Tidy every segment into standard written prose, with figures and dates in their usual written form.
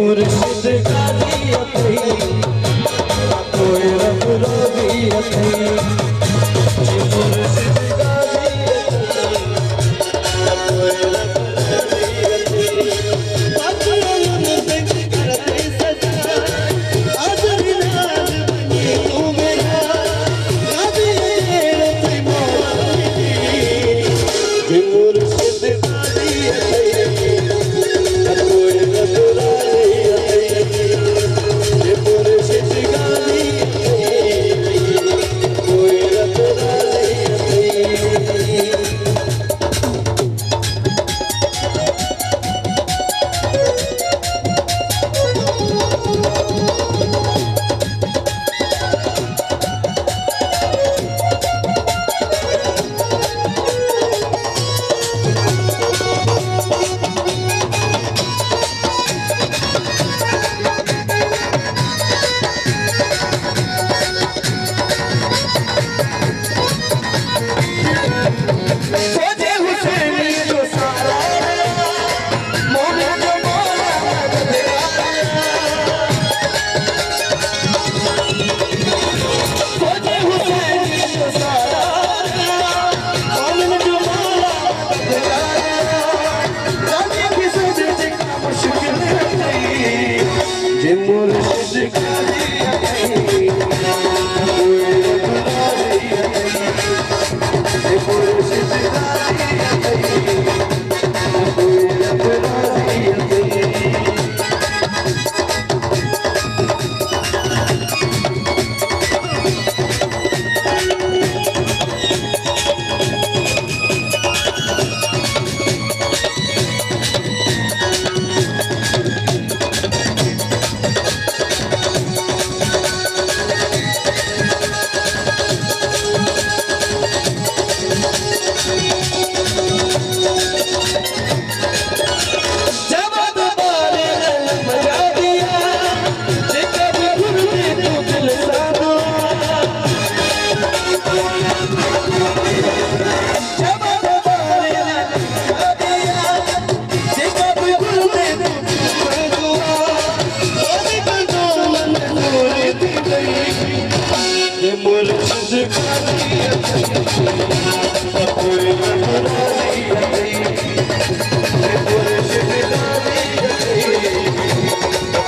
मुर्शिद गाजी अथई कोई रब रोगी अथई मुर्शिद गाजी कोई रब रोगी अथई पागल सिंह करते सजा आज नाज बनी तू मेरा गाजी तेरे मोहब्बत मुर्शिद गाजी अथई कोई रब मुर्शिद गाजी अथई मुर्शिद गाजी अथई कोई रब राजी अथई मुर्शिद गाजी अथई कोई रब राजी अथई मुर्शिद गाजी अथई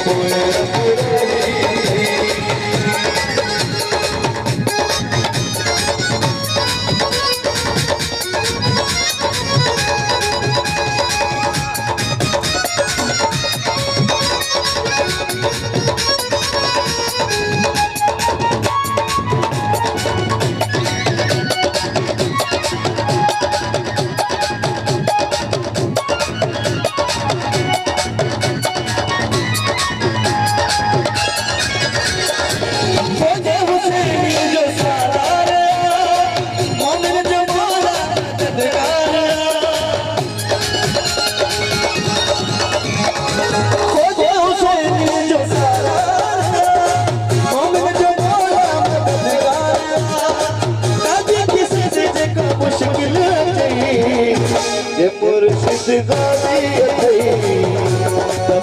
कोई रब राजी अथई मुर्शिद गाजी अथई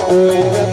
कोई